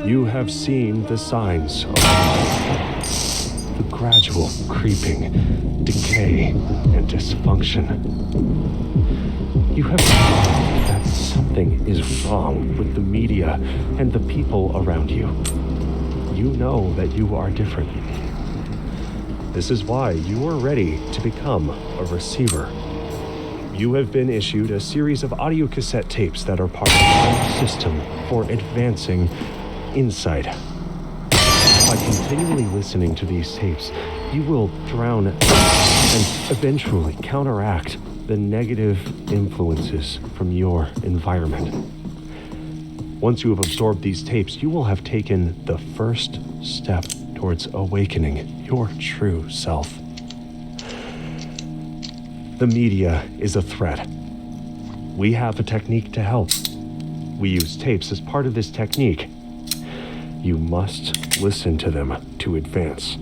You have seen the signs of the gradual creeping, decay, and dysfunction. You have seen that something is wrong with the media and the people around you. You know that you are different. This is why you are ready to become a receiver. You have been issued a series of audio cassette tapes that are part of our system for advancing insight. By continually listening to these tapes, you will drown and eventually counteract the negative influences from your environment. Once you have absorbed these tapes, you will have taken the first step towards awakening your true self. The media is a threat. We have a technique to help. We use tapes as part of this technique. You must listen to them to advance.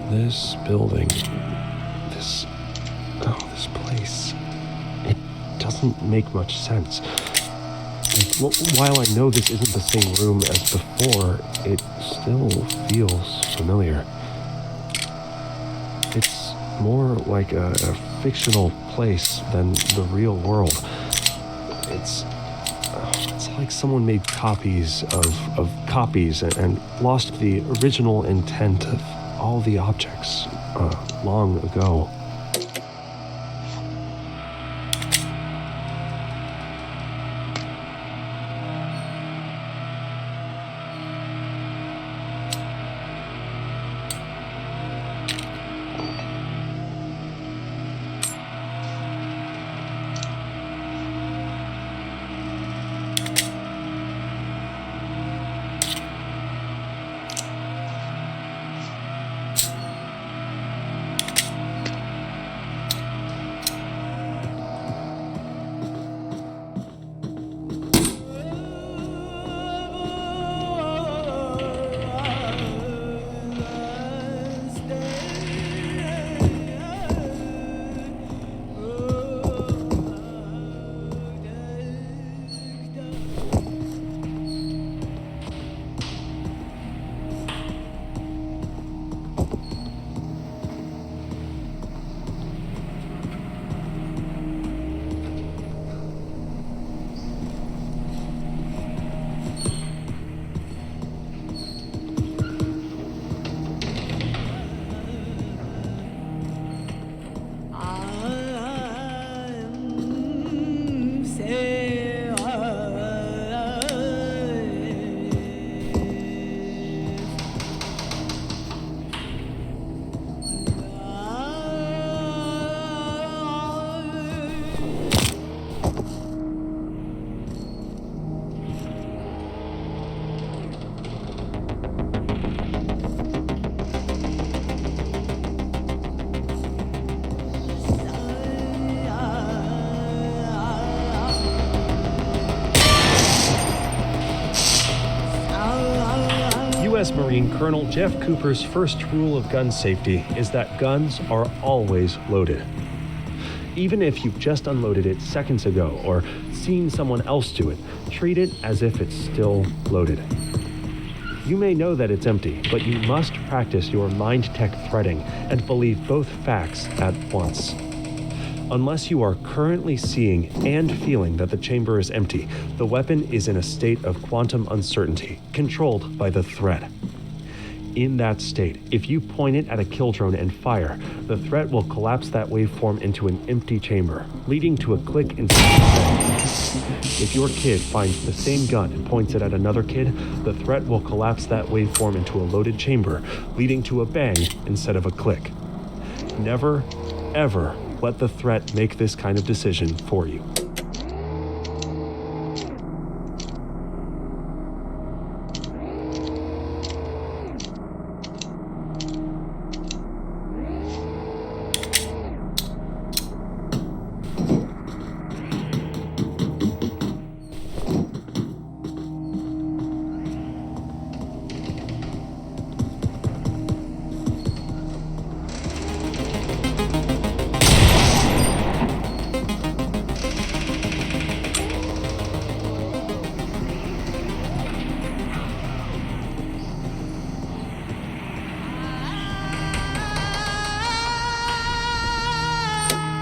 This building, this place, it doesn't make much sense. While I know this isn't the same room as before, it still feels familiar. It's more like a fictional place than the real world. It's like someone made copies of copies and lost the original intent of all the objects long ago. U.S. Marine Colonel Jeff Cooper's first rule of gun safety is that guns are always loaded. Even if you've just unloaded it seconds ago or seen someone else do it, treat it as if it's still loaded. You may know that it's empty, but you must practice your mind tech threading and believe both facts at once. Unless you are currently seeing and feeling that the chamber is empty, the weapon is in a state of quantum uncertainty, controlled by the threat. In that state, if you point it at a kill drone and fire, the threat will collapse that waveform into an empty chamber, leading to a click instead of a bang. If your kid finds the same gun and points it at another kid, the threat will collapse that waveform into a loaded chamber, leading to a bang instead of a click. Never, ever let the threat make this kind of decision for you.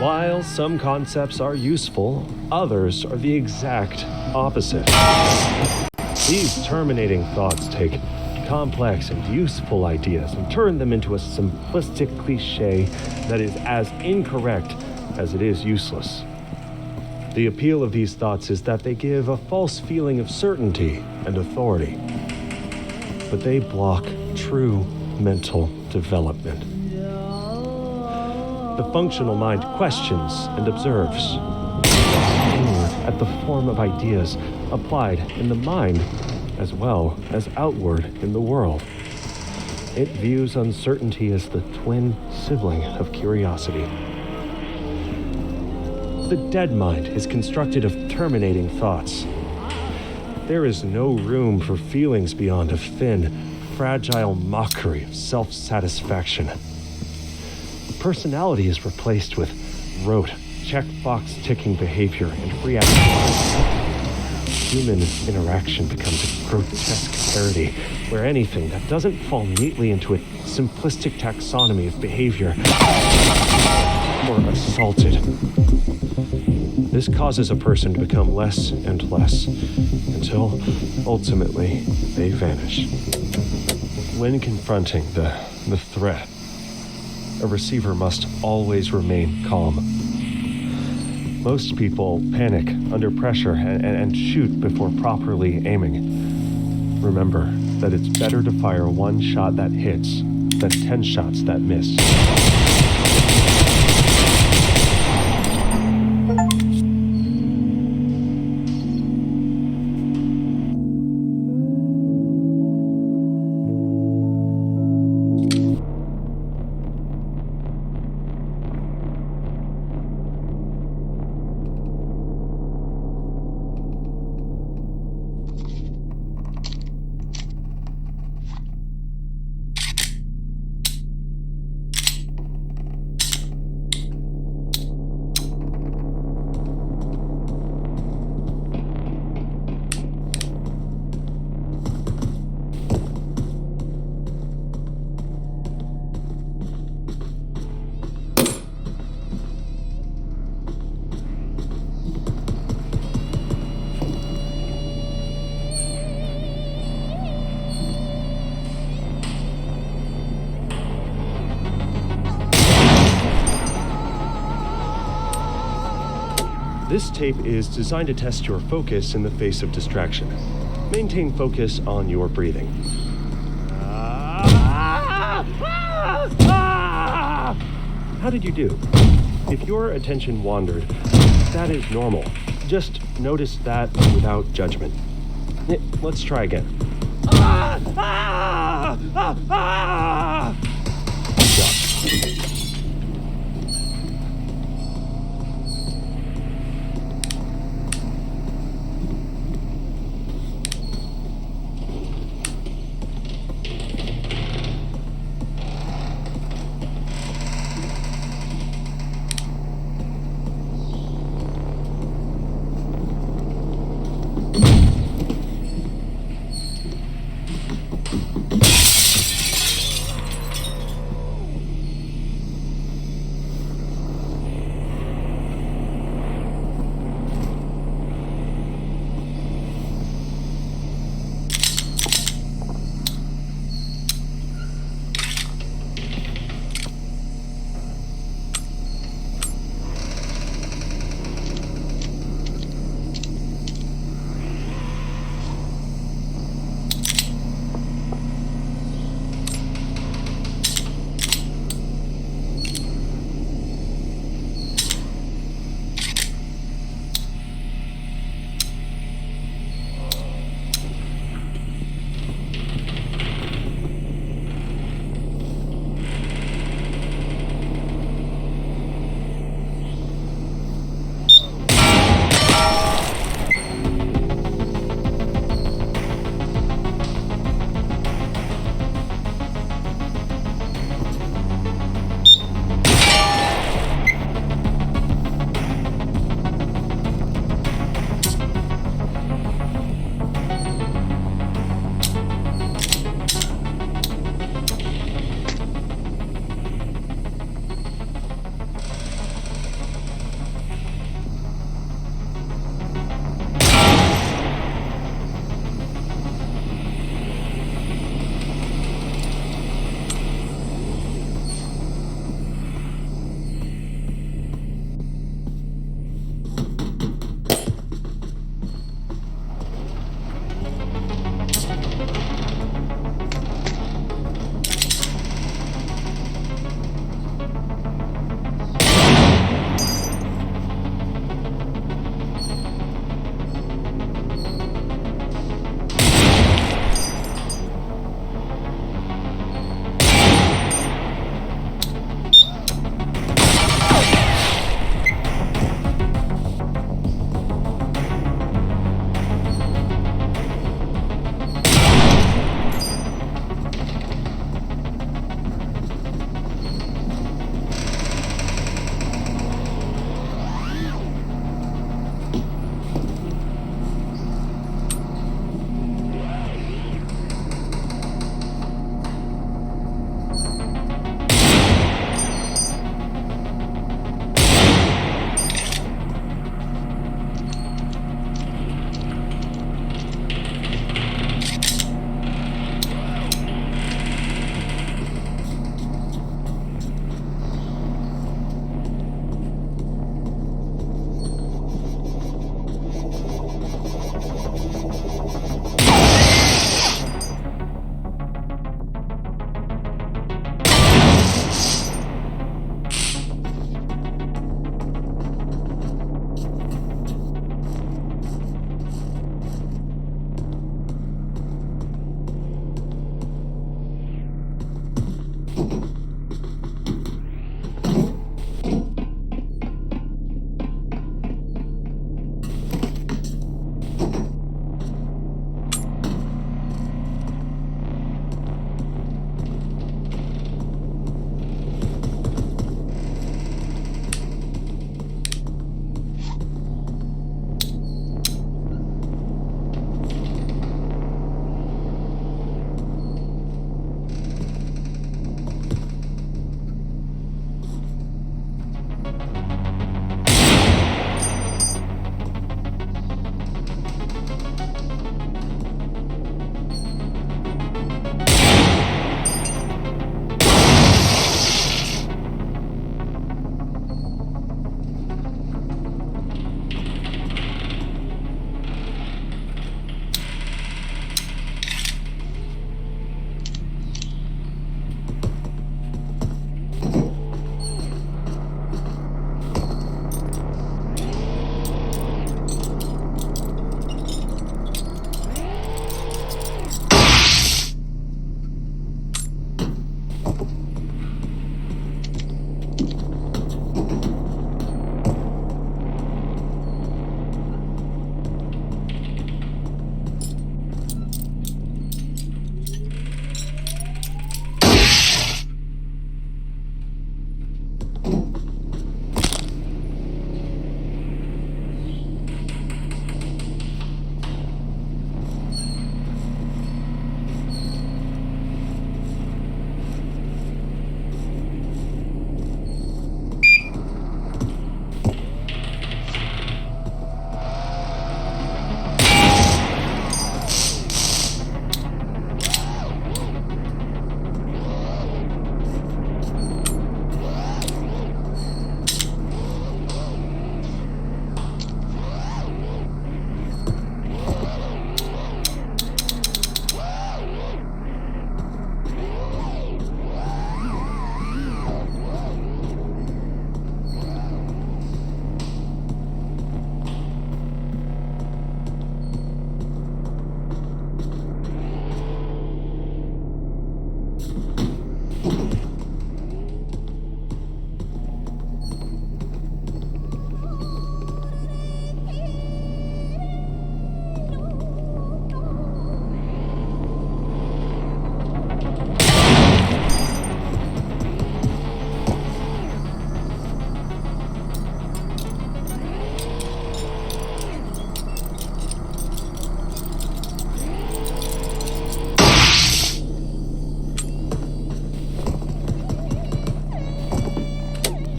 While some concepts are useful, others are the exact opposite. These terminating thoughts take complex and useful ideas and turn them into a simplistic cliche that is as incorrect as it is useless. The appeal of these thoughts is that they give a false feeling of certainty and authority, but they block true mental development. The functional mind questions and observes, inward at the form of ideas applied in the mind as well as outward in the world. It views uncertainty as the twin sibling of curiosity. The dead mind is constructed of terminating thoughts. There is no room for feelings beyond a thin, fragile mockery of self-satisfaction. Personality is replaced with rote, checkbox-ticking behavior and free action. Human interaction becomes a grotesque parody where anything that doesn't fall neatly into a simplistic taxonomy of behavior or assaulted. This causes a person to become less and less until ultimately they vanish. When confronting the threat, a receiver must always remain calm. Most people panic under pressure and shoot before properly aiming. Remember that it's better to fire one shot that hits than 10 shots that miss. This tape is designed to test your focus in the face of distraction. Maintain focus on your breathing. How did you do? If your attention wandered, that is normal. Just notice that without judgment. Let's try again. Josh.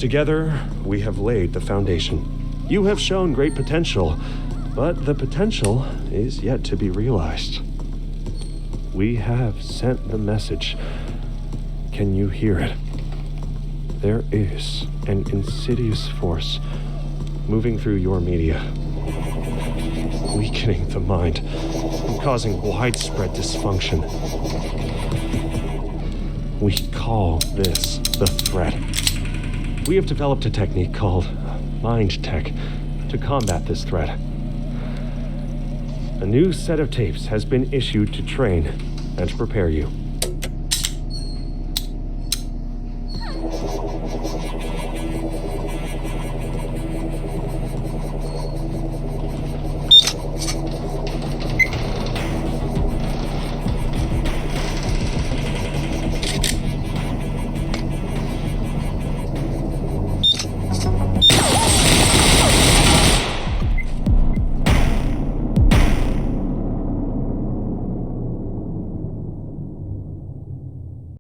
Together, we have laid the foundation. You have shown great potential, but the potential is yet to be realized. We have sent the message. Can you hear it? There is an insidious force moving through your media, weakening the mind and causing widespread dysfunction. We call this the threat. We have developed a technique called Mind Tech to combat this threat. A new set of tapes has been issued to train and prepare you.